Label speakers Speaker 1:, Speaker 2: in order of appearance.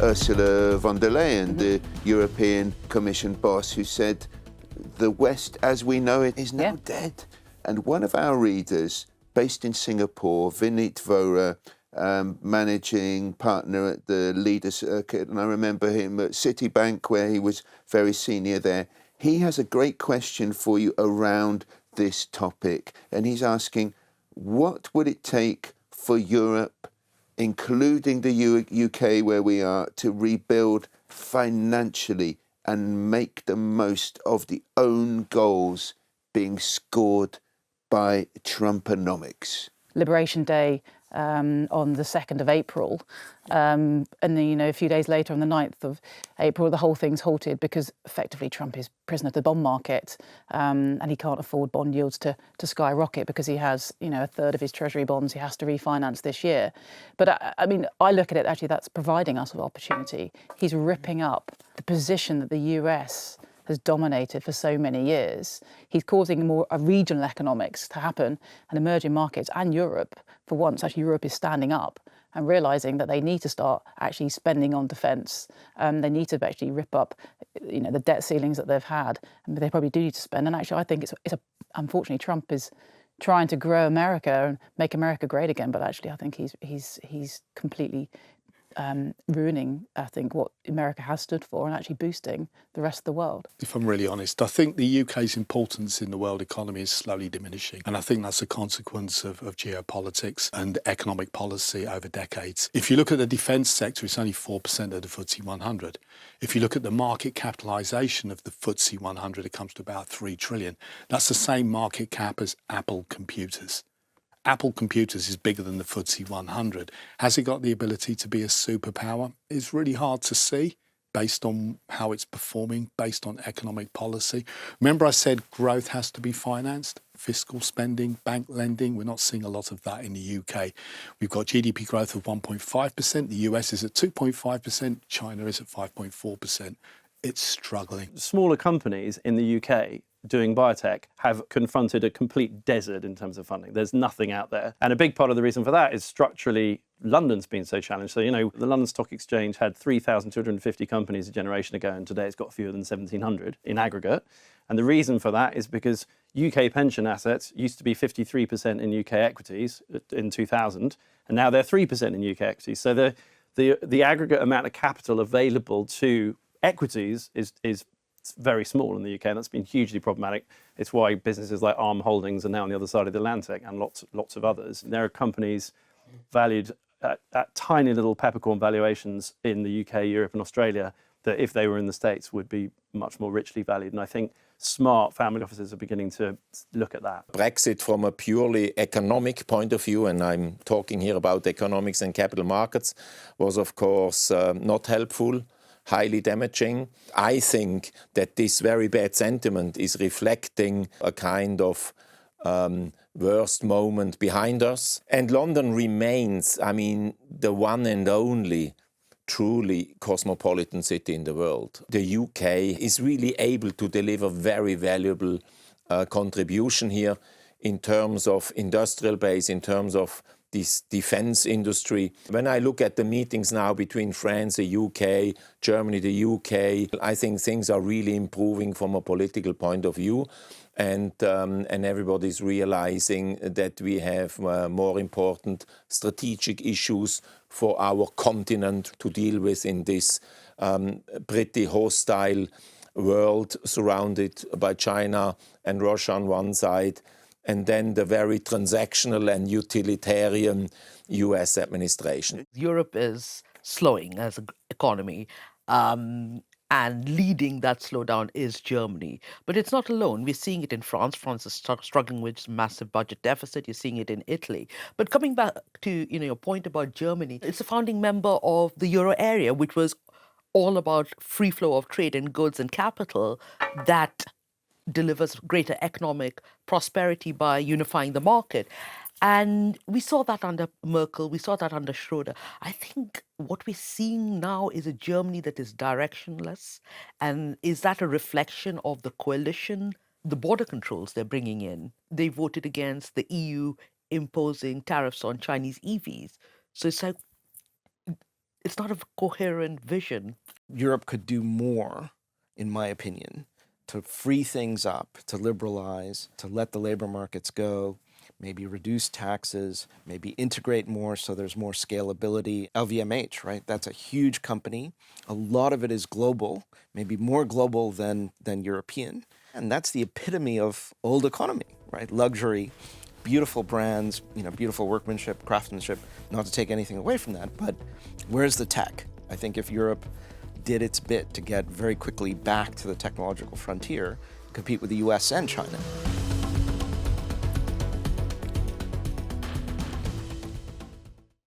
Speaker 1: Ursula von der Leyen, the European Commission boss, who said the West as we know it is now dead. And one of our readers, based in Singapore, Vineet Vohra, managing partner at the Leader Circuit, and I remember him at Citibank where he was very senior there. He has a great question for you around this topic, and he's asking, what would it take for Europe, including the UK where we are, to rebuild financially and make the most of the own goals being scored by Trumponomics?
Speaker 2: Liberation Day on the 2nd of April. And then, a few days later, on the 9th of April, the whole thing's halted because effectively Trump is prisoner to the bond market, and he can't afford bond yields to skyrocket because he has, a third of his Treasury bonds he has to refinance this year. But I look at it, actually, that's providing us with opportunity. He's ripping up the position that the US has dominated for so many years. He's causing more regional economics to happen, and emerging markets and Europe, for once, actually Europe is standing up and realising that they need to start actually spending on defence. They need to actually rip up, the debt ceilings that they've had, and they probably do need to spend. And actually, I think unfortunately, Trump is trying to grow America and make America great again. But actually, I think he's completely ruining, I think, what America has stood for and actually boosting the rest of the world.
Speaker 3: If I'm really honest, I think the UK's importance in the world economy is slowly diminishing. And I think that's a consequence of geopolitics and economic policy over decades. If you look at the defence sector, it's only 4% of the FTSE 100. If you look at the market capitalisation of the FTSE 100, it comes to about 3 trillion. That's the same market cap as Apple Computers. Apple Computers is bigger than the FTSE 100. Has it got the ability to be a superpower? It's really hard to see based on how it's performing, based on economic policy. Remember I said growth has to be financed? Fiscal spending, bank lending, we're not seeing a lot of that in the UK. We've got GDP growth of 1.5%, the US is at 2.5%, China is at 5.4%. It's struggling.
Speaker 4: Smaller companies in the UK doing biotech have confronted a complete desert in terms of funding. There's nothing out there. And a big part of the reason for that is structurally London's been so challenged. So, the London Stock Exchange had 3,250 companies a generation ago, and today it's got fewer than 1,700 in aggregate. And the reason for that is because UK pension assets used to be 53% in UK equities in 2000, and now they're 3% in UK equities. So the aggregate amount of capital available to equities is very small in the UK, and that's been hugely problematic. It's why businesses like Arm Holdings are now on the other side of the Atlantic, and lots of others. There are companies valued at tiny little peppercorn valuations in the UK, Europe and Australia that if they were in the States would be much more richly valued. And I think smart family offices are beginning to look at that.
Speaker 5: Brexit from a purely economic point of view, and I'm talking here about economics and capital markets, was of course not helpful, highly damaging. I think that this very bad sentiment is reflecting a kind of worst moment behind us. And London remains, the one and only truly cosmopolitan city in the world. The UK is really able to deliver very valuable contribution here in terms of industrial base, in terms of this defense industry. When I look at the meetings now between France, the UK, Germany, the UK, I think things are really improving from a political point of view. And everybody's realizing that we have more important strategic issues for our continent to deal with in this pretty hostile world surrounded by China and Russia on one side, and then the very transactional and utilitarian US administration.
Speaker 6: Europe is slowing as an economy, and leading that slowdown is Germany. But it's not alone. We're seeing it in France. France is struggling with massive budget deficit. You're seeing it in Italy. But coming back to your point about Germany, it's a founding member of the Euro area, which was all about free flow of trade and goods and capital that delivers greater economic prosperity by unifying the market. And we saw that under Merkel, we saw that under Schröder. I think what we're seeing now is a Germany that is directionless. And is that a reflection of the coalition, the border controls they're bringing in? They voted against the EU imposing tariffs on Chinese EVs. So it's like it's not a coherent vision.
Speaker 7: Europe could do more, in my opinion, to free things up, to liberalize, to let the labor markets go, maybe reduce taxes, maybe integrate more so there's more scalability. LVMH, right? That's a huge company. A lot of it is global, maybe more global than European. And that's the epitome of old economy, right? Luxury, beautiful brands, beautiful workmanship, craftsmanship, not to take anything away from that, but where's the tech? I think if Europe did its bit to get very quickly back to the technological frontier, compete with the US and China.